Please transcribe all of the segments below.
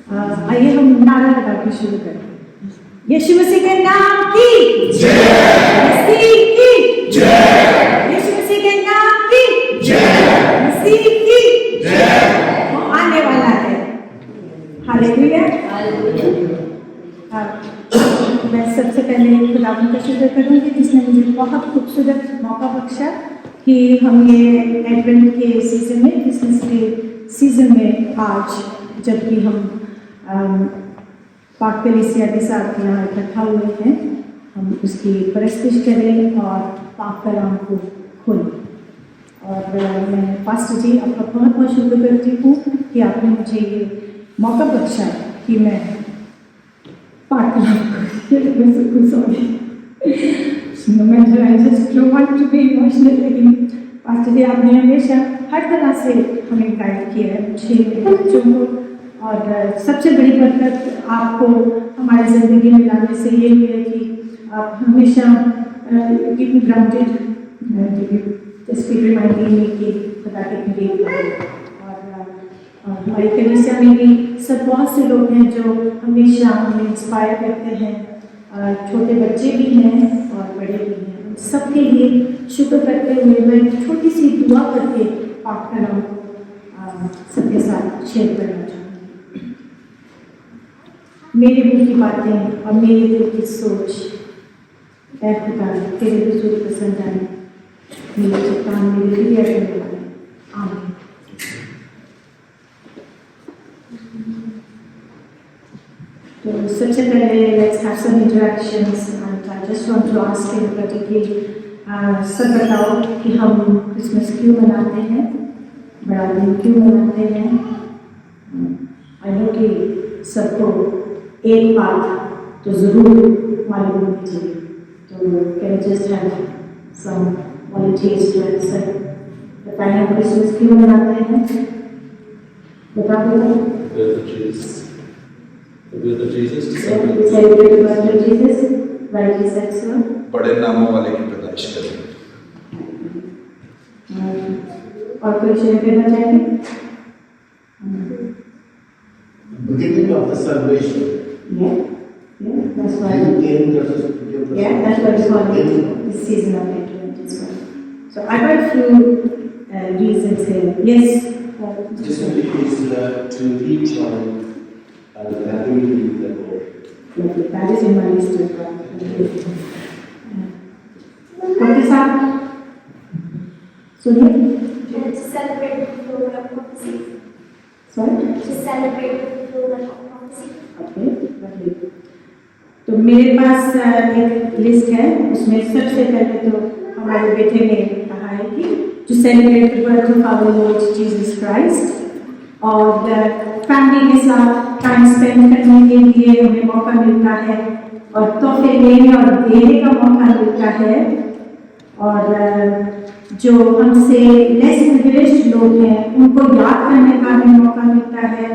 आइए हम नारा लगा के शुरू करें। यीशु मसीह के नाम की जय, मसीह की जय, यीशु मसीह के नाम की जय, मसीह की जय। वो आने वाला है। हालेलुया। मैं सबसे पहले खुदावंद का शुक्र करूंगी जिसने मुझे बहुत खूबसूरत मौका बख्शा कि हम ये एडवेंट के सीजन में, क्रिसमस के सीजन में आज जब भी हम पाक कलीसिया के साथ यहाँ इकट्ठा हुए हैं, हम उसकी परस्तिश करें और पाक कलाम को खोलें। और मैं पास्टर जी आपका बहुत बहुत शुक्र करती हूँ कि आपने मुझे ये मौका बख्शा कि मैं पाक कलाम को लेकिन पास्टर जी आपने हमेशा हर तरह से हमें गाइड किया है, मुझे बच्चों को। और सबसे बड़ी बरकत आपको हमारी ज़िंदगी में लाने से ये हुई है कि आप हमेशा ग्राउंडेड कि खुदा के करीब और हमारी कलीसिया में भी सब बहुत से लोग हैं जो हमेशा हमें इंस्पायर करते हैं, छोटे बच्चे भी हैं और बड़े भी हैं। सबके लिए शुक्र करते हुए मैं एक छोटी सी दुआ करके पाक कलाम सबके साथ शेयर करना चाहूँगी। मेरे मुँह की बातें और मेरे दिल की सोच ऐ खुदा तेरे हुजूर पसंद आए, मेरे चट्टान मेरे हृदय करने वाले। आमीन। तो सबसे पहले let's have some interactions and I just want to ask everybody कि सब बताओ कि हम क्रिसमस क्यों मनाते हैं, बड़ा दिन क्यों मनाते हैं। आई नो कि सबको एक बात तो ज़रूर मालूम होनी चाहिए, तो can just have some volunteers to answer. बताएं क्रिसमस क्यों मनाते हैं, बता दो। Celebrate the birth of Jesus, rightly said so. बड़े नामों वाले की पैदाइश करें। और कोई शेयर करना चाहेंगे? Beginning of the celebration. Yeah, that's why. Yeah, that's why it's called the season of Advent as well. So I got a few reasons here. Yes. Just is to teach on that we need the Lord. That is in my list as well. Dr. Saab, सुनिए। To celebrate the fulfillment of prophecy. Sorry? To celebrate the fulfillment of prophecy. Okay, lovely. तो मेरे पास एक list है, उसमें सबसे पहले तो हमारे बेटे ने कहा है कि to celebrate the birth of our Lord Jesus Christ, और फैमिली के साथ टाइम स्पेंड करने के लिए हमें मौका मिलता है और तोहफे लेने और देने का मौका मिलता है। और जो हमसे लेस प्रिविलेज्ड लोग हैं उनको याद करने का भी मौका मिलता है,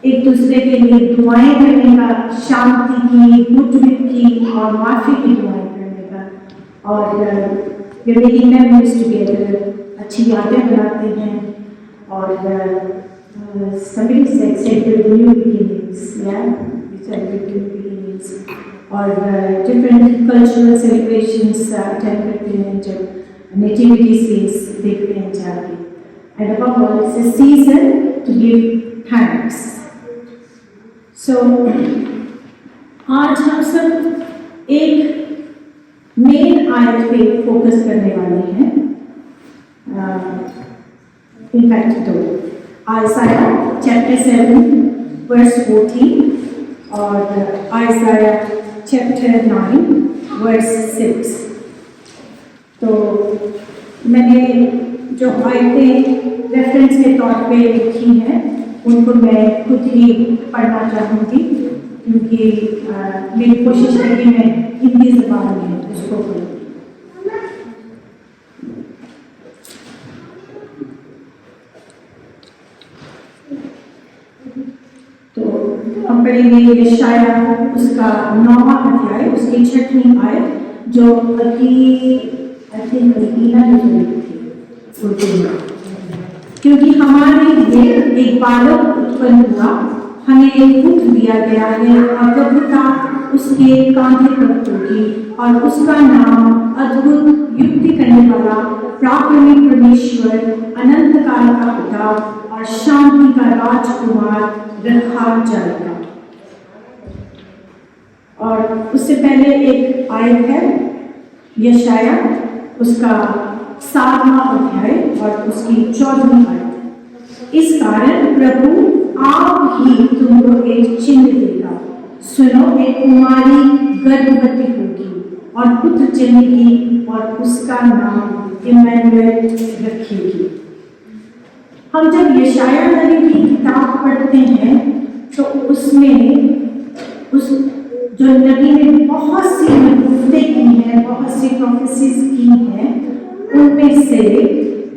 एक दूसरे के लिए दुआएं करने का, शांति की, गुडविल की और माफ़ी की दुआएं करने का। और वी मेकिंग मेमोरीज टुगेदर, अच्छी यादें बनाते हैं। और somebody said celebrate new beginnings, yeah, we celebrate new beginnings। और different cultural celebrations attend करते हैं, जब nativity scenes देखते हैं जाके। And above all, it's a season to give thanks। So आज हम सब एक मेन आयत पे फोकस करने वाले हैं। इनफैक्ट तो आयसाया चैप्टर 7 वर्स 14 और आयसाया चैप्टर 9 वर्स 6। तो मैंने जो आयतें रेफरेंस के तौर पे लिखी हैं उनको मैं खुद ही पढ़ना चाहूँगी, क्योंकि मेरी कोशिश है कि मैं हिंदी ज़बान में उसको पढ़ूँ। तो हम पढ़ेंगे यशाया उसका 9वां अध्याय, उसकी 6वीं आयत, जो क्योंकि हमारे लिए एक बालक उत्पन्न हुआ, हमें एक पुत्र दिया गया है और प्रभुता उसके कांधे पर होगी और उसका नाम अद्भुत युक्ति करने वाला, पराक्रमी परमेश्वर, अनंत काल का पिता और शांति का राजकुमार रखा जाएगा। और उससे पहले एक आयत है यशाया, उसका 7वां अध्याय और उसकी 14वीं आयत। इस कारण प्रभु आप ही तुमको एक चिन्ह देगा, सुनो, एक कुमारी गर्भवती होगी और पुत्र जनेगी और उसका नाम इम्मानुएल रखेगी। हम जब यशाया नबी की किताब पढ़ते हैं तो उसमें उस जो नबी ने बहुत सी नबूवतें की हैं, बहुत सी प्रोफेसीज की हैं, उनमें से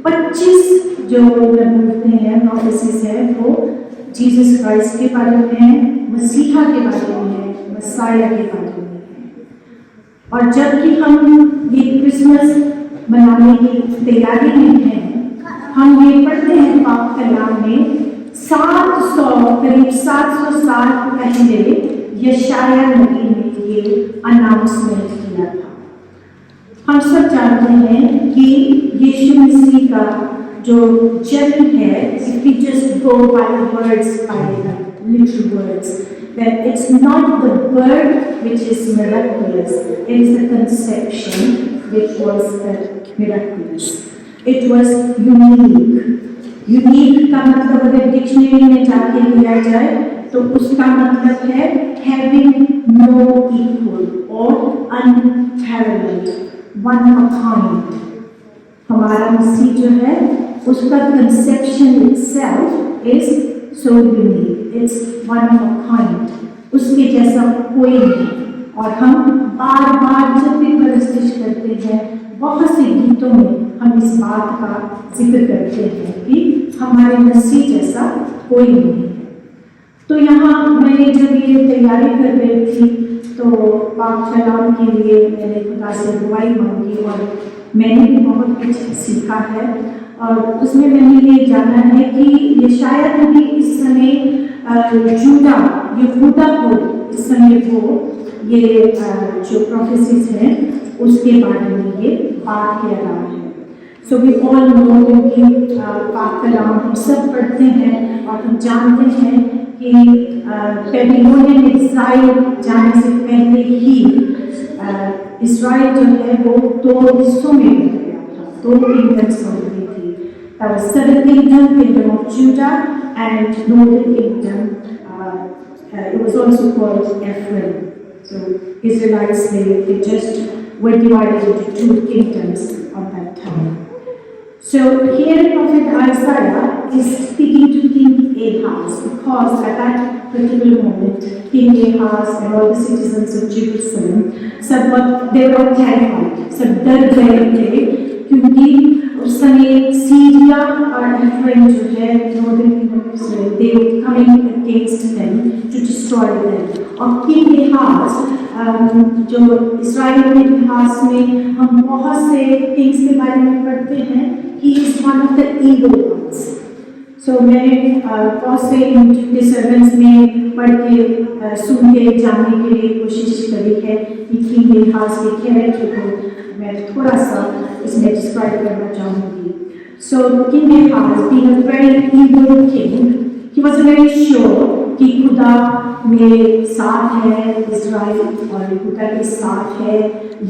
25 जो नबूवतें हैं, प्रोफेसीज हैं, वो जीसस क्राइस्ट के बारे में है, मसीहा के बारे में है, मसाया के बारे में है। और जबकि हम ये क्रिसमस मनाने की तैयारी में हैं, हम ये पढ़ते हैं पाक कलाम में 700 करीब 700 साल पहले यशाया नबी ने ये अनाउंसमेंट किया था। हम सब जानते हैं कि यीशु मसीह का जो जन्म है, if we just go by the words, by the literal words, that it's not the birth which is miraculous, it is the conception which was miraculous. It was unique. Unique का मतलब अगर डिक्शनरी में जाके लिया जाए तो उसका मतलब है having no equal or unparalleled, one of a kind. हमारा मसीह जो है उसका conception itself is so unique. It's one of a kind. उसके जैसा कोई नहीं। और हम बार बार जब भी परस्तिश करते हैं, बहुत से गीतों में हम इस बात का जिक्र करते हैं कि हमारे मसीह जैसा कोई नहीं है। तो यहाँ मैंने जब ये तैयारी कर रही थी तो पाक कलाम के लिए मैंने खुदा से दुआई मांगी और मैंने भी बहुत कुछ सीखा है। और उसमें मैंने ये जाना है कि यशाया नबी इस समय यहूदा को इस समय वो ये जो प्रोफेसीज हैं उसके बारे में ये बात कह रहा है। सो वी ऑल नो कि पाक कलाम हम सब पढ़ते हैं और हम जानते हैं कि बेबीलोनियन एक्साइल जाने से पहले ही इस्राएल जो है वो 2 हिस्सों में बट गया था, 2 किंगडम्स बन गई थी। Southern Kingdom, Kingdom of Judah, and Northern Kingdom. It was also called Ephraim. So Israelites, they just were divided into 2 kingdoms at that time. So here Prophet Isaiah is speaking to King Ahaz because at that particular moment, King Ahaz and all the citizens of Jerusalem, they were all terrified. सब डर गए थे क्योंकि उस समय Syria और Ephraim जो है northern kingdom of Israel, they were coming against them to destroy them. और किंग अहाज जो इस्राएल के इतिहास में हम बहुत से किंग्स के बारे में पढ़ते हैं, he is one of the evil ones. So मैंने बहुत से इन सर्वेंट्स में पढ़ के सुन के जानने के लिए कोशिश करी है कि किंग अहाज के कैरेक्टर को मैं थोड़ा सा इसमें डिस्क्राइब करना चाहूँगी। So King Ahaz, being a very evil king, he was very sure कि खुदा मेरे साथ है, इज़राइल और खुदा के साथ है,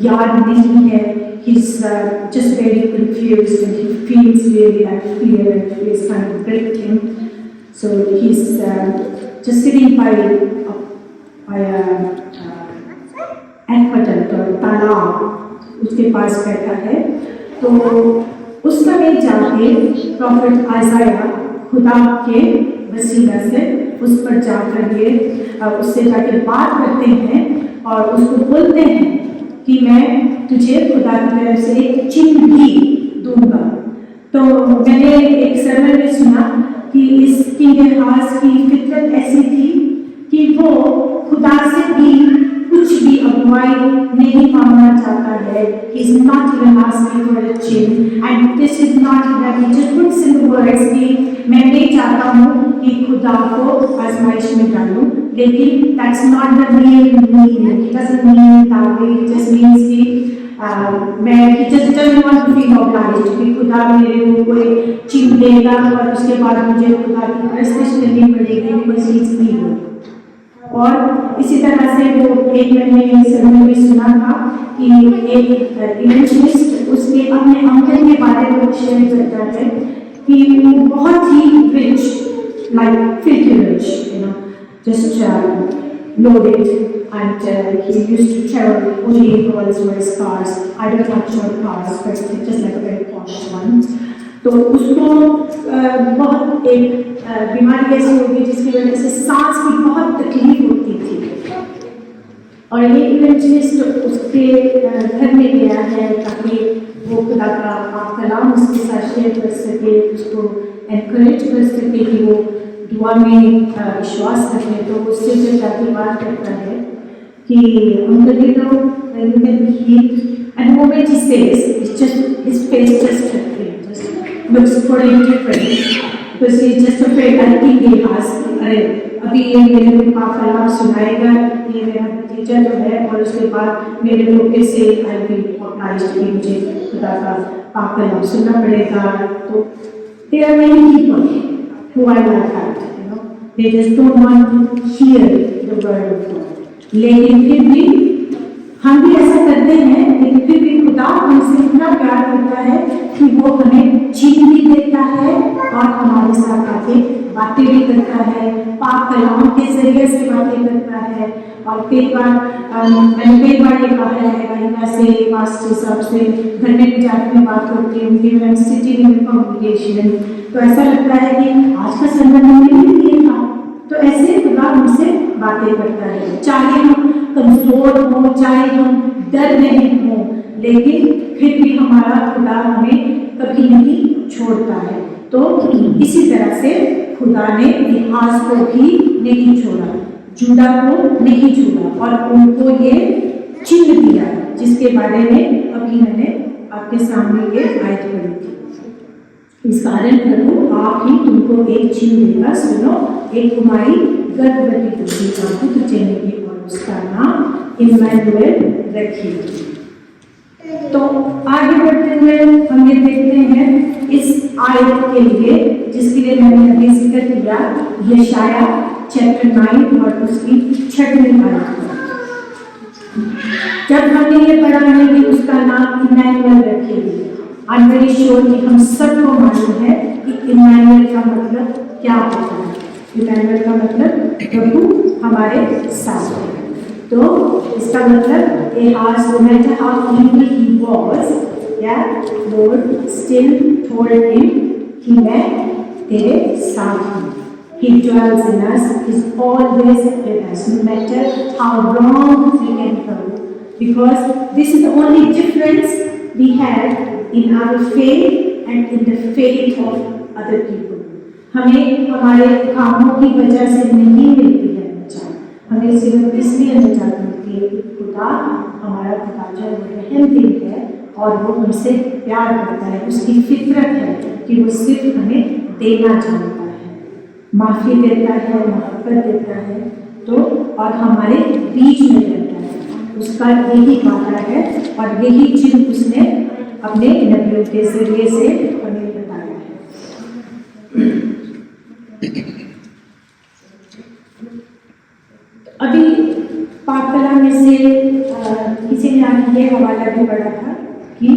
याद नहीं है। He's just very confused and he feels really that fear and fear is trying to break him. So he's just sitting by a aqueduct or तालाब, उसके पास बैठा है। तो उस समय जाके प्रॉफिट आइज़ाया खुदा के वसीला से उस पर जाकर ये उससे जाके बात करते हैं और उसको बोलते हैं कि मैं तुझे खुदा की तरफ से एक चिन्ह भी दूंगा। तो मैंने एक सर्मन में सुना कि इस किंग अहाज की फितरत ऐसी थी कि वो खुदा से भी कुछ भी अगुवाई नहीं मांगना चाहता है। He is not even asking for a chin, and this is not that he just puts in the words कि मैं नहीं चाहता हूँ कि खुदा को आजमाइश में डालूं, लेकिन that's not the real meaning. It doesn't mean that way. It just means कि he just doesn't want to feel obliged कि खुदा मेरे को कोई चीज देगा और उसके बाद मुझे खुदा की परस्तिश करनी पड़ेगी, कोई चीज नहीं होगी। और इसी तरह से वो एक मैंने सर्मन में सुना था कि एक इवेंजलिस्ट उसके अपने अंकल के बारे में शेयर करता है कि वो बहुत ही rich, like filthy rich, just loaded, and he used to travel only in Rolls-Royce cars. I don't like short cars, but just like a very posh one. तो उसको बहुत एक बीमारी ऐसी होगी जिसकी वजह से सांस की बहुत तकलीफ होती थी, और ये इवेंजलिस्ट उसके घर में गया है ताकि वो खुदा का कलाम उसके साथ शेयर कर सके, उसको एनकरेज कर सके कि वो दुआ में विश्वास रखे। तो उससे जो जाके बात करता है कि uncle you can heat, and the moment he says, it's just his face just looks totally different because he's just afraid that he has अरे अभी ये मेरे को पाक कलाम सुनाएगा, ये मेरा भतीजा जो है, और उसके बाद मेरे को फिर से आई विल ऑब्लाइज्ड कि मुझे खुदा का पाक कलाम सुनना पड़ेगा। तो there are many people who are like that, they just don't want to hear the word of God. लेकिन फिर भी हम भी ऐसा करते हैं, लेकिन फिर भी खुदा हमसे इतना प्यार करता है कि वो हमें जीवन भी देता है और हमारे साथ आके बातें भी करता है, पाक कलाम के जरिए से बातें करता है। और कई बार मैंने कई बार ये कहा है कहीं से पास्टर साहब से घर में भी जाकर मैं बात करती हूँ कि सिटिंग इन कॉन्ग्रेगेशन, तो ऐसा लगता है कि आज का संबंध हमने नहीं किया था। तो ऐसे खुदा हमसे बातें करता है, चाहे हम कमजोर हों, चाहे हम डर नहीं हों, लेकिन फिर भी हमारा खुदा हमें कभी नहीं छोड़ता है। तो इसी तरह से खुदा ने इतिहास को भी नहीं छोड़ा, जूदा को नहीं छोड़ा, और उनको ये चिन्ह दिया जिसके बारे में अभी मैंने आपके सामने ये आयत पढ़ी थी। इस कारण प्रभु आप ही तुमको एक चिन्ह देगा, सुनो, एक कुमारी गर्भवती होगी और पुत्र जनेगी और उसका नाम इम्मानुएल रखेगी। तो आगे बढ़ते हुए हम ये देखते हैं इस आयत के लिए जिसके लिए मैंने अभी जिक्र किया, यशाया चैप्टर 9 और उसकी 6वीं आयत। जब हमने ये पढ़ा है कि उसका नाम इम्मानुएल रखेगी, आई एम वेरी श्योर कि हम सबको मालूम है कि इम्मानुएल का मतलब क्या होता है। इम्मानुएल का मतलब प्रभु हमारे साथ है। तो इसका मतलब no matter how evil he was, Lord still told him कि मैं तेरे साथ हूँ। He dwells in us, is always with us, no matter how wrong we can go. Because this is the only difference we have in our faith and in the faith of other people. हमें हमारे कामों की वजह से नहीं मिलती है बचा, हमें सिर्फ इसलिए निजात मिलती है कि खुदा हमारा खुदा जो रहमदिल है और वो हमसे प्यार करता है। उसकी फितरत है कि वो सिर्फ हमें देना चाहता है, माफ़ी देता है, मोहब्बत देता है, तो और हमारे बीच में रहता है। उसका यही वादा है और यही चिन्ह उसने अपने नबियों के जरिए से हमें बताया है। अभी पाक कलाम में से किसी ने आगे ये हवाला भी पढ़ा था कि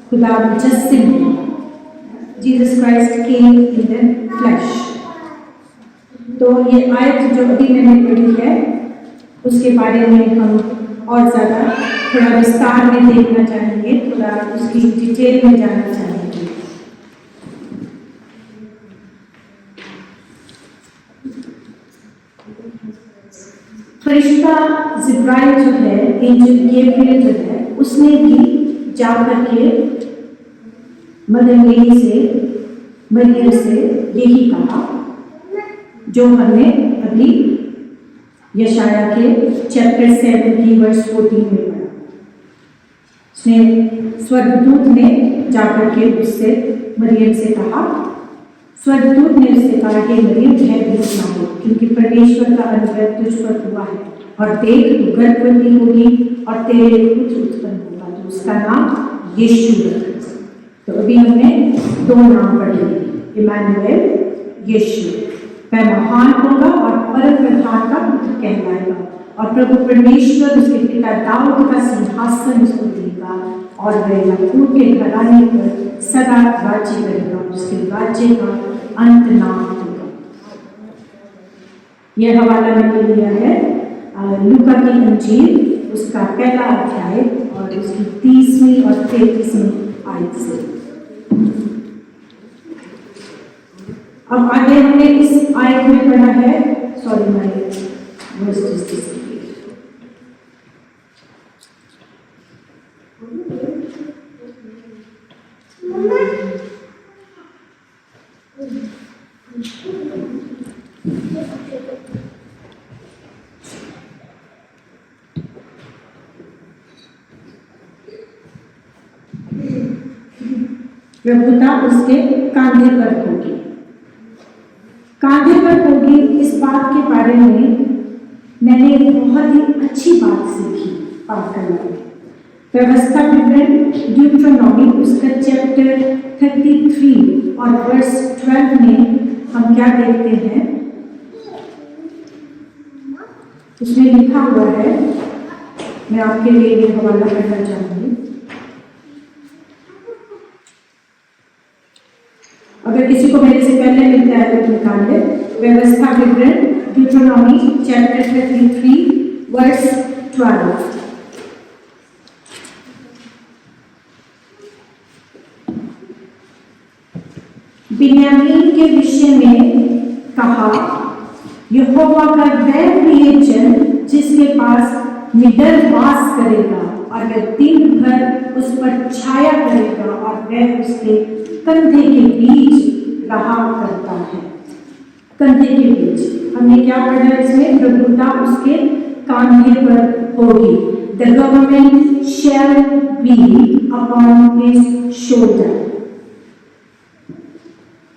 खुदा मुजस्सिम, Jesus Christ came in the flesh. तो ये आयत जो अभी मैंने पढ़ी है उसके बारे में हम और ज़्यादा थोड़ा विस्तार में देखना चाहेंगे, थोड़ा उसकी डिटेल में जानना चाहेंगे। फरिश्ता जिब्राइल जो है, एंजल गैब्रिएल जो है, उसने भी जाकर के मरियम से यही कहा जो हमने अभी यशाया के चैप्टर 7 की वर्स 14 में पढ़ा। उसने स्वर्गदूत ने जाकर के उससे मरियम से कहा, स्वर्गदूत ने उससे कहा, हे मरियम, भय मत खाओ, क्योंकि परमेश्वर का अनुग्रह तुझ पर हुआ है, और देख तू गर्भवती होगी और तेरे लिए पुत्र उत्पन्न होगा, तो उसका नाम यीशु रखना। तो अभी हमने 2 नाम पढ़े, इमानुएल, यीशु। वह महान होगा और परम प्रधान का पुत्र कहलाएगा, और प्रभु परमेश्वर उसके पिता दाऊद का सिंहासन उसको देगा, और वह याकूब के घराने पर सदा राज्य करेगा, उसके राज्य का अंत ना होगा। यह हवाला मैंने लिया है लूका की इंजील, उसका पहला अध्याय और उसकी 30वीं और 33वीं आयत से। अब आगे हमने इस आयत में पढ़ा है, sorry my voice just disappeared. प्रभुता उसके कांधे पर होगी। कांधे पर होगी, इस बात के बारे में मैंने एक बहुत ही अच्छी बात सीखी पाठ करने में। व्यवस्था विवरण ड्यूट्रोनॉमी उसका चैप्टर 33 और वर्स 12 में हम क्या देखते हैं, उसमें लिखा हुआ है, मैं आपके लिए ये हवाला करना चाहूंगी। अगर किसी को मेरे से पहले मिलता है तो निकाल ले। व्यवस्था विवरण ड्यूट्रोनॉमी चैप्टर 33 वर्स 12। बिन्यामीन के विषय में कहा, यहोवा का वह प्रिय जन जिसके पास निडर वास करेगा, और वह दिन भर उस पर छाया करेगा, और वह उसके कंधे के बीच रहा करता है। कंधे के बीच हमने क्या पढ़ा इसमें, प्रभुता उसके कांधे पर होगी। The government shall be upon his shoulder.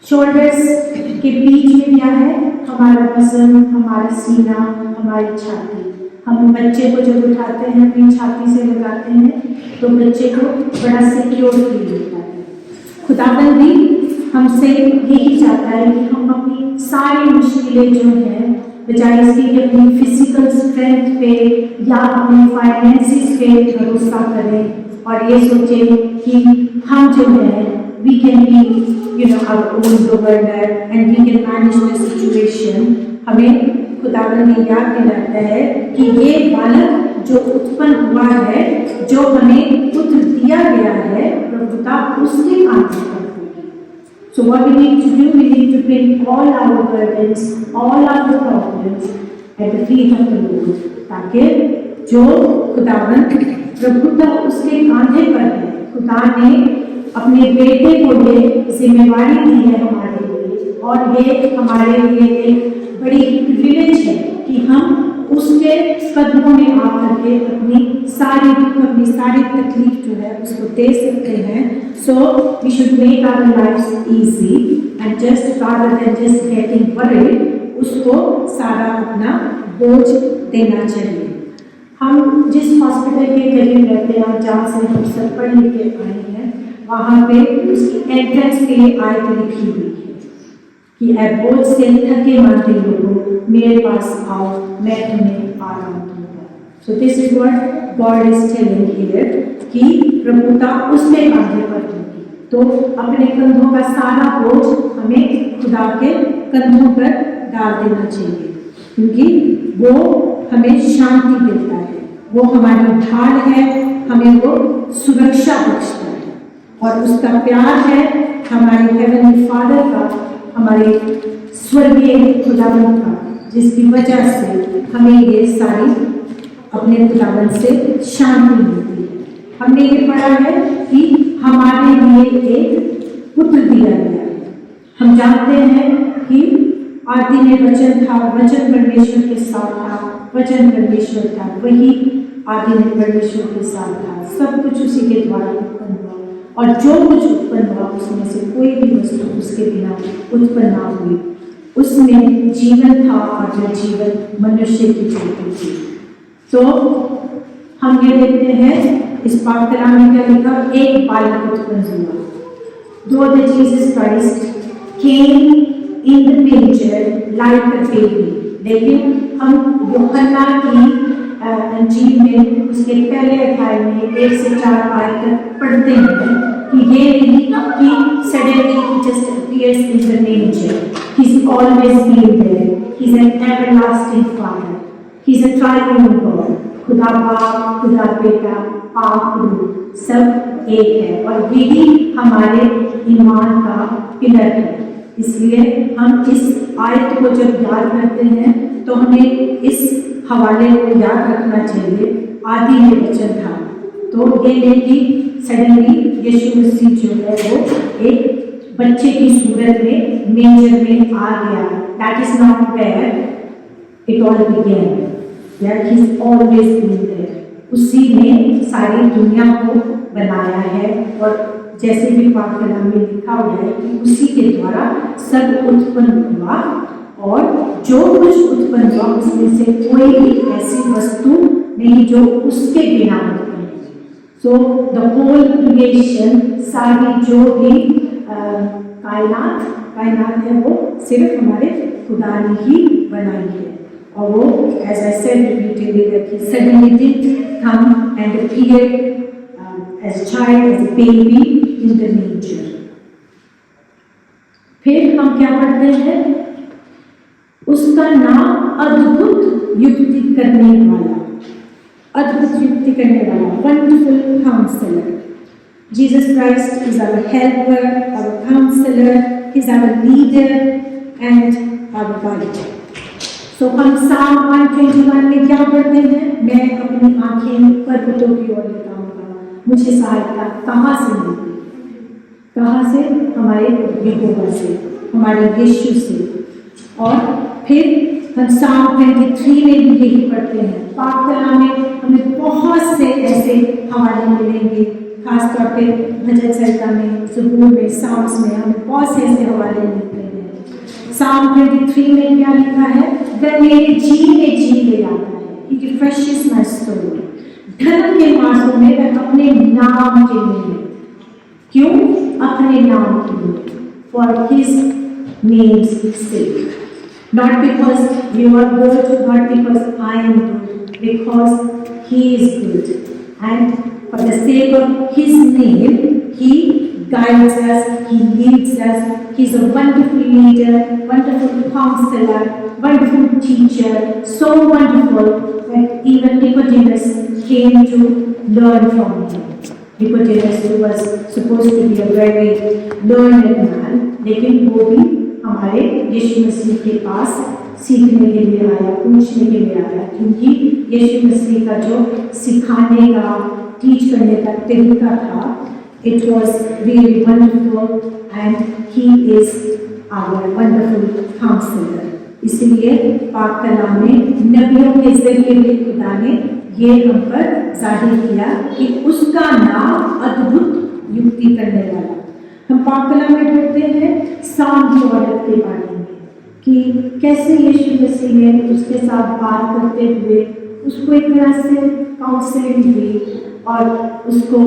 Shoulders के बीच में क्या है, हमारा वजन, हमारा सीना, हमारी छाती। हम बच्चे को जब उठाते हैं, अपनी छाती से लगाते हैं, तो बच्चे को बड़ा सिक्योर फील होता है। खुदाबंद भी हमसे यही चाहता है कि हम अपनी सारी मुश्किलें जो हैं, बजाय इसके कि अपनी फिजिकल स्ट्रेंथ पे या अपने फाइनेंसिस पे भरोसा करें और ये सोचें कि हम जो है we can be our own governor and we can manage the situation। हमें खुदाबंद ने याद दिलाता है कि ये बालक जो उत्पन्न हुआ है, जो हमें पुत्र दिया गया है, प्रभुता उसके कांधे पर होगी। So what we need to do, we need to bring all our burdens, all our problems at the feet of the Lord, ताकि जो खुदाबंद प्रभुता उसके कांधे पर है। खुदा ने अपने बेटे को ये जिम्मेवारी दी है हमारे लिए, और ये हमारे लिए एक बड़ी प्रिविलेज है कि हम उसके कदमों में आकर के अपनी सारी दुख, अपनी सारी तकलीफ जो है उसको दे सकते हैं। So we should make our lifes easy and just rather than just getting worried, उसको सारा अपना बोझ देना चाहिए। हम जिस हॉस्पिटल के करीब रहते हैं, जहाँ से हम सब पढ़ लिख के आए हैं, वहाँ पे उसकी एंट्रेंस पे आयत लिखी हुई है कि बोझ से थके मांदे लोगों, मेरे पास आओ, मैं तुम्हें आराम दूंगा। So this is what God is telling here कि प्रभुता उसके कांधे पर होगी। तो अपने कंधों का सारा बोझ हमें खुदा के कंधों पर डाल देना चाहिए, क्योंकि वो हमें शांति देता है, वो हमारी ढाल है, हमें वो सुरक्षा बख्शता है, और उसका प्यार है हमारे हेवनली फादर का, हमारे स्वर्गीय खुदावंत का, जिसकी वजह से हमें ये सारी अपने खुदावंत से शांति मिलती है। हमने ये पढ़ा है कि हमारे लिए एक पुत्र दिया गया है। हम जानते हैं कि आदि में वचन था, वचन परमेश्वर के साथ था, वचन परमेश्वर था, वही आदि में परमेश्वर के साथ था, सब कुछ उसी के द्वारा उत्पन्न हुआ, और जो कुछ उत्पन्न हुआ उसमें से कोई भी वस्तु उसके बिना उत्पन्न ना हुई। उसमें जीवन था और जो जीवन मनुष्य की ज्योति थी। तो हम ये देखते हैं इस पाक कलाम में क्या लिखा, एक बालक उत्पन्न हुआ। Though the Jesus Christ came in the manger like a baby, लेकिन हम यूहन्ना की अंजील में उसके पहले अध्याय में 1 से 4 आयत तक पढ़ते हैं कि ये नहीं कि suddenly he just appears in the manger. He's always been there. He's an everlasting Father. He's a triune God. खुदा बाप, खुदा बेटा, पाक रूह सब एक है और यही हमारे ईमान का पिलर है। इसलिए हम इस आयत को जब याद करते हैं तो हमें इस हवाले को याद रखना चाहिए। आदि में वचन था, तो ये नहीं कि सडनली यीशु मसीह जो है वो एक बच्चे की सूरत में मेंजर में आ गया। That is not where it all began, where he is always been there. उसी ने सारी दुनिया को बनाया है और जैसे भी पाक कलाम में लिखा हुआ है कि उसी के द्वारा सब उत्पन्न हुआ और जो कुछ उत्पन्न हुआ उसमें से कोई भी ऐसी वस्तु नहीं जो उसके बिना उत्पन्न हो। सो द होल क्रिएशन, सारी जो भी कायनात है वो सिर्फ हमारे खुदा ने ही बनाई है। और वो as I said repeatedly that he suddenly did come and appear as a child, as a baby in the manger. फिर हम क्या पढ़ते हैं, उसका नाम अद्भुत युक्ति करने वाला, अद्भुत युक्ति करने वाला, wonderful counsellor. Jesus Christ is our helper, our counselor, he is our leader and our guide. So हम Psalm 121 में क्या पढ़ते हैं, मैं अपनी आंखें पर्वतों की ओर लगाऊंगा, मुझे सहायता कहाँ से मिलेगी? कहाँ से? हमारे यहोवा से, हमारे यीशु से। और फिर हम Psalm 23 में भी यही पढ़ते हैं। पाक कलाम में हमें बहुत से ऐसे हवाले मिलेंगे, खासतौर पे भजन संहिता में, ज़बूर में, साम्स में हमें बहुत से ऐसे हवाले मिलते हैं। Psalm 23 में क्या लिखा है, वह मेरे जी में जी ले आता है, he refreshes my soul। धर्म के मार्गों में वह अपने नाम के लिए, क्यों? अपने नाम के लिए, for his name's sake, not because you are good, not because I am good, because he is good, and for the sake of his name he guides us, he leads us. He's a wonderful leader, wonderful counselor, wonderful teacher, so wonderful that even Nicodemus came to learn from him. Nicodemus, who was supposed to be a very learned man, लेकिन वो भी हमारे यीशु मसीह के पास सीखने के लिए आया, पूछने के लिए आया, क्योंकि यीशु मसीह का जो सिखाने का, टीच करने का तरीका था, it was really wonderful and he is our wonderful counselor. इसलिए पाक कलाम में नबियों के जरिए भी खुदा ने ये हम पर जाहिर किया कि उसका नाम अद्भुत युक्ति करने वाला। हम पाक कलाम में पढ़ते हैं साम की औरत के बारे में कि कैसे यीशु मसीह ने उसके साथ बात करते हुए उसको एक तरह से काउंसलिंग दी और उसको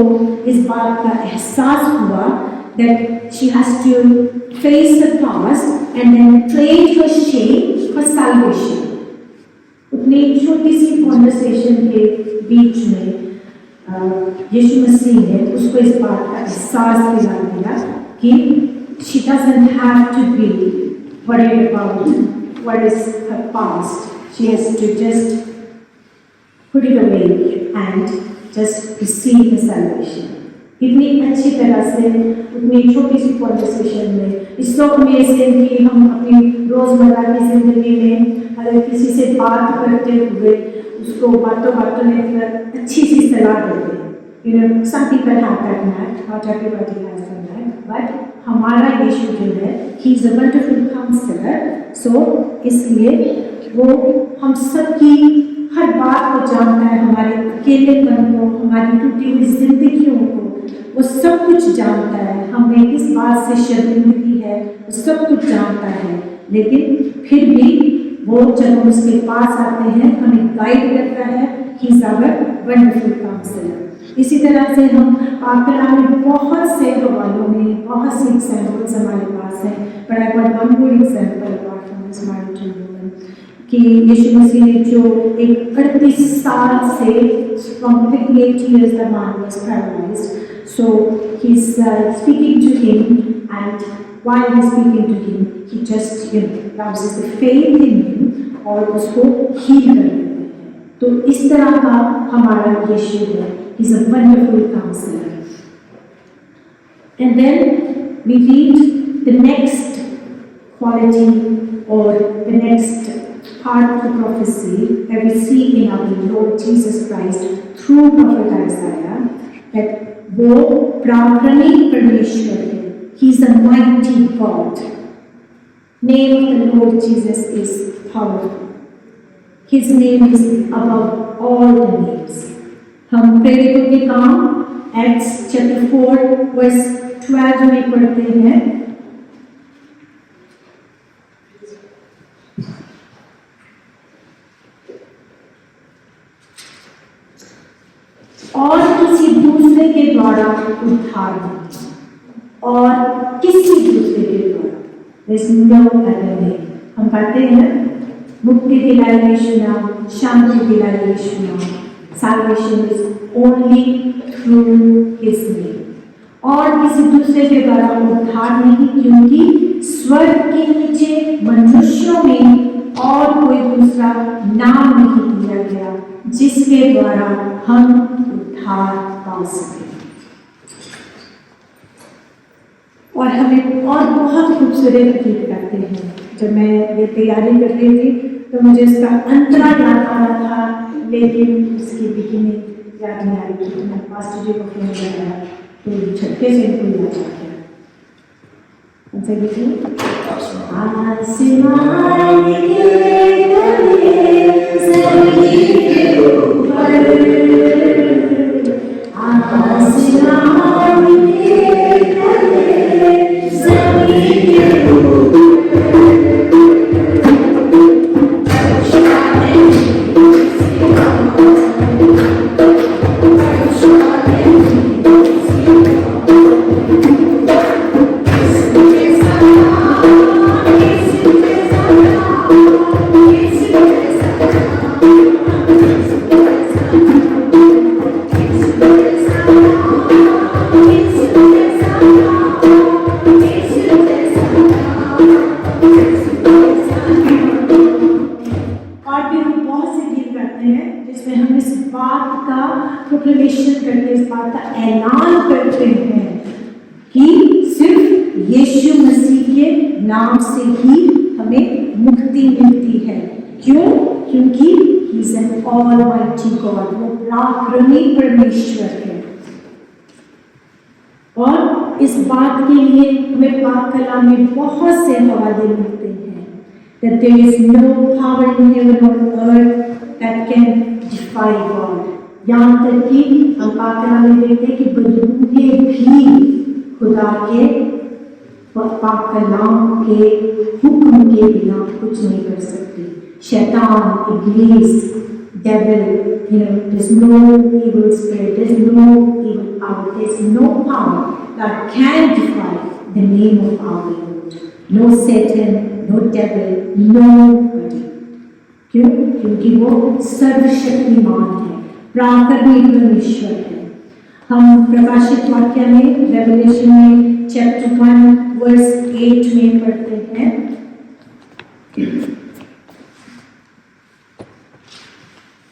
इस बात का एहसास हुआ that she has to face the past and then trade her shame for salvation. उतनी छोटी सी कॉन्वर्सेशन के बीच में यीशु मसीह ने उसको इस बात का एहसास दिला दिया कि she doesn't have to be worried about what is her past. She has to just put it away and just receive the salvation. इतनी अच्छी तरह से उतनी छोटी सी कॉन्वर्सेशन में इस so amazing कि हम अपनी रोज़मर्रा की ज़िंदगी में अगर किसी से बात करते हुए उसको बातों में अच्छी सी सलाह देते हैं। You know, some people have that knack, not everybody has that knack, but हमारा यीशु जो है, he is a wonderful counselor, so इसलिए वो हम सबकी हर बात को जानता है, हमारे अकेलेपन को, हमारी टूटी हुई जिंदगियों को वो सब कुछ जानता है, हमें इस बात से शर्मिंदगी है, वो सब कुछ जानता है, लेकिन फिर भी वो जब हम उसके पास आते हैं हमें गाइड करता है। He is our wonderful counsellor. इसी तरह से हम पाक में बहुत से हवालों में बहुत सी एग्जाम्पल्स हमारे पास हैं, but I got one more example apart from this married woman कि यीशु मसीह ने जो एक 38 साल से from 58 years the man was paralyzed, so he's speaking to him, and while he's speaking to him he just rouses the faith in him और उसको heal कर देते हैं। तो इस तरह का हमारा यीशु है, he's a wonderful counselor। And then we read the next quality or the next part of the prophecy that we see in our Lord Jesus Christ through prophet Isaiah, that वो पराक्रमी परमेश्वर है, he is a mighty God। Name of the Lord Jesus is powerful, his name is above all the names। हम प्रेरितों के काम Acts chapter 4 verse 12 में पढ़ते हैं, और किसी दूसरे के द्वारा उद्धार नहीं, और किसी दूसरे के द्वारा, there's no other name। हम पढ़ते हैं मुक्ति दिलाई यीशु नाम, शांति दिलाई यीशु नाम, salvation is only through his name। और किसी दूसरे के द्वारा उद्धार नहीं, क्योंकि स्वर्ग के नीचे मनुष्यों में और कोई दूसरा नाम नहीं दिया गया जिसके द्वारा हम उद्धार पा सके। और हमें और बहुत खूबसूरत गीत गाते हैं। जब मैं ये तैयारी कर रही थी तो मुझे इसका अंतरा याद आ रहा था, लेकिन उसकी बिगिनिंग याद नहीं आ रही थी। मैं पास्टर जी को फोन लगाया तो झटके से इनको याद आ गया। उनसे देखिए आसमान के तले ज़मीन के ऊपर, आसमान के तले ज़मीन के ऊपर, नाम से ही हमें मुक्ति मिलती है। क्यों? क्योंकि he is an almighty God, वो पराक्रमी परमेश्वर है। और इस बात के लिए हमें पाक कलाम में बहुत से हवाले मिलते हैं, that there is no power in heaven or earth that can defy God। यहाँ तक कि हम पाक कलाम में देखते हैं कि बंदूकें भी खुदा के पाक कलाम के हुक्म के बिना कुछ नहीं कर सकती। शैतान, इब्लीस, devil, there's no evil spirit, there's no evil power, there's no power that can defy the name of our Lord। No Satan, no devil, nobody। क्यों? क्योंकि वो सर्वशक्तिमान है, पराक्रमी परमेश्वर है। हम प्रकाशित वाक्य में रेवलेशन में चैप्टर 1 वर्स 8 में पढ़ते हैं,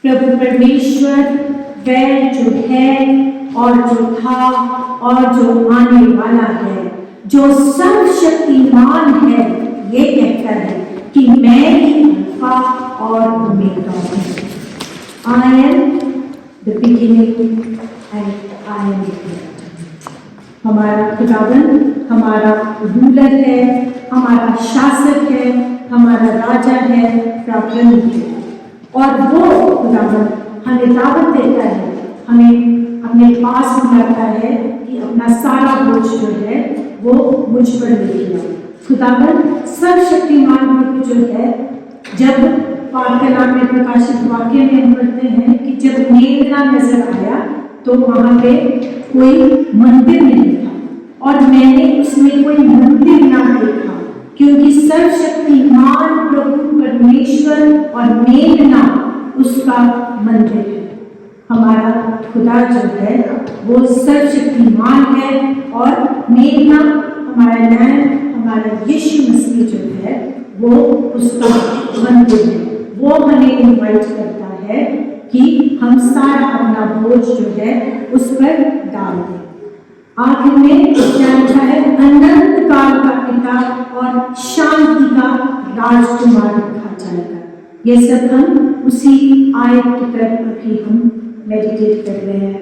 प्रभु परमेश्वर वह जो है और जो था और जो आने वाला है, जो सर्वशक्तिमान है, ये कहता है कि मैं ही अल्फा और ओमेगा हूँ। I am the beginning and I am the end। हमारा खुदावन हमारा रूलर है, हमारा शासक है, हमारा राजा है, पराक्रमी है। और वो खुदावन हमें दावत देता है, हमें अपने पास बुलाता है कि अपना सारा बोझ जो है वो मुझ पर ले लिया। खुदावन सर्वशक्तिमान प्रभु जो है, जब पाक कलाम में प्रकाशित वाक्य में हम पढ़ते हैं कि जब मेघना नजर आया तो वहां पे कोई मंदिर नहीं था और मैंने उसमें कोई मंदिर ना देखा, क्योंकि सर्वशक्तिमान प्रभु परमेश्वर और मेघना उसका मंदिर है। हमारा खुदा जो है वो सर्वशक्तिमान है और मेघना हमारा नाम, हमारा यीशु मसीह जो है वो उसका मंदिर है। वो हमें इनवाइट करता है कि हम सारा अपना बोझ जो है उस पर डाल दें। आखिर में क्या लिखा है? अनंत काल का पिता और शांति का राजकुमार रखा जाएगा। ये सब हम उसी आयत की तरफ अभी हम मेडिटेट कर रहे हैं,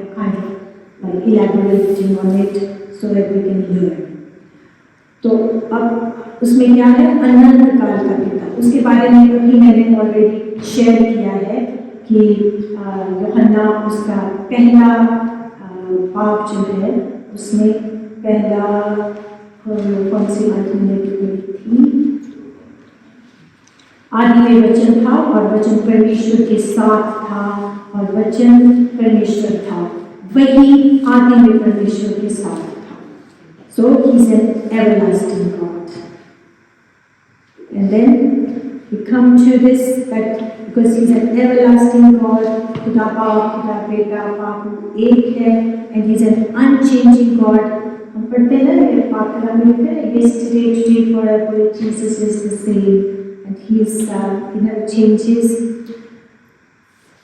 elaborating on it so that we can learn। तो अब उसमें क्या है? अनंत काल का पिता। उसके बारे में अभी मैंने ऑलरेडी शेयर किया है कि यूहन्ना उसका पहला पाप जो है उसमें पहला कौन सी बात हमने थी? आदि में वचन था और वचन परमेश्वर के साथ था और वचन परमेश्वर था, वही आदि में परमेश्वर के साथ था। So he's an everlasting God. And then we come to this, that because he's an everlasting God, खुदा बाप, खुदा बेटा, बाप एक है, and he's an unchanging God। हम पढ़ते हैं ना ये पाक कलाम में लिखा है, yesterday, today, forever, Jesus is the same, and he never changes।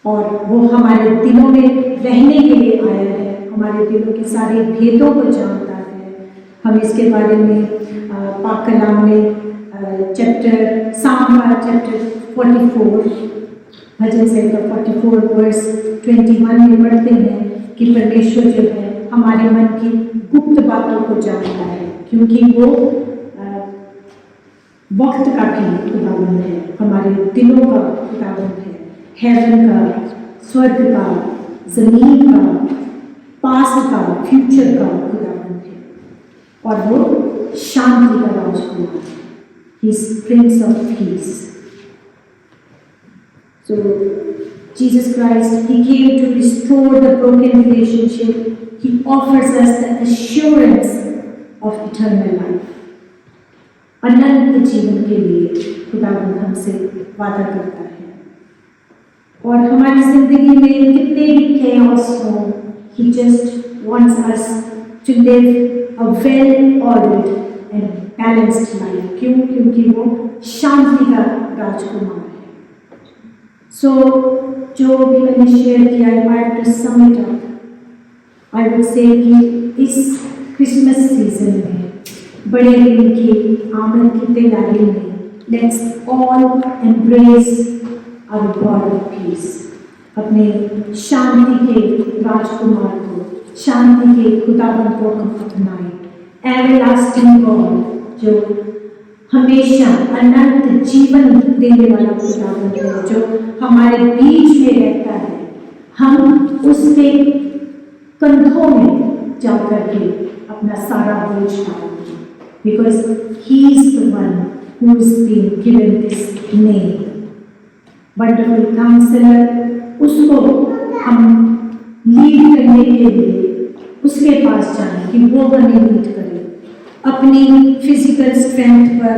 और वो हमारे दिलों में रहने के लिए आया है, हमारे दिलों के सारे भेदों को जानता है। हम इसके बारे में पाक कलाम में साम चैप्टर 44 भजन संहिता 44 वर्स 21 में पढ़ते हैं कि परमेश्वर जो है हमारे मन की गुप्त बातों को जानता है, क्योंकि वो वक्त का भी खुदावन है, हमारे दिलों का खुदावन है, हेवन का, स्वर्ग का, जमीन का, पास्ट का, फ्यूचर का खुदावन है, और वो शांति का राजकुमार है। He is Prince of Peace. So Jesus Christ, he came to restore the broken relationship. He offers us the assurance of eternal life. अनंत जीवन के लिए खुदावंद हमसे वादा करता है। और हमारी जिंदगी में कितने भी chaos हो, he just wants us to live a well-ordered and balanced life। क्यों? क्योंकि वो शांति का राजकुमार है। So जो भी मैंने शेयर किया है, I have to sum it up। I would say कि इस क्रिसमस सीजन में, बड़े दिन की आमद की तैयारी में, let's all embrace our God of peace। अपने शांति के राजकुमार को, शांति के खुदावंद को हम अपनाएं। एवरलास्टिंग गॉड, जो हमेशा अनंत जीवन देने वाला खुदावंद है, जो हमारे बीच में रहता है, हम उसके कंधों में जाकर के अपना सारा बोझ डालेंगे, because he is the one who is being given this name, wonderful counselor। उसको हम लीड करने के लिए उसके पास जाएं कि वो हमें लीड करे। अपनी फिजिकल स्ट्रेंथ पर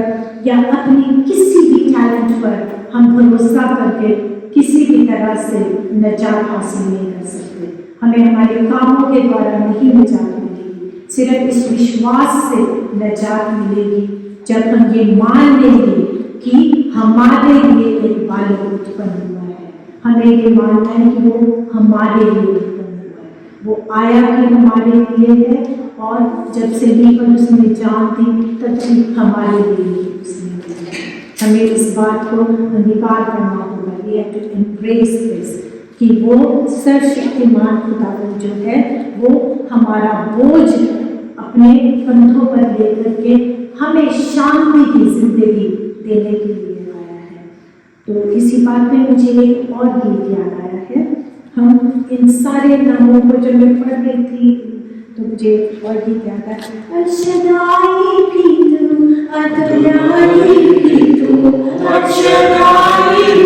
या अपनी किसी भी टैलेंट पर हम भरोसा करके किसी भी तरह से निजात हासिल नहीं कर सकते। हमें हमारे कामों के द्वारा नहीं निजात मिलेगी, सिर्फ इस विश्वास से निजात मिलेगी जब हम ये मान लेंगे कि हमारे लिए एक बालक उत्पन्न हुआ है। हमें ये मानना है कि वो हमारे लिए उत्पन्न हुआ है, वो आया कि हमारे लिए है, और जब से भी पर उसने जान दी तब से हमारे लिए उसने दी। हमें इस बात को अंगीकार करना होगा, we have to embrace this, कि वो सर्वशक्तिमान खुदावंद जो है वो हमारा बोझ अपने कंधों पर लेकर के हमें शांति की जिंदगी देने के लिए आया है। तो इसी बात में मुझे एक और गीत याद आया है, हम इन सारे नामों को जब मैं पढ़ रही थी तो मुझे और गीत याद आया। अशदाई भी तू, अदुलाई भी तू, अशदाई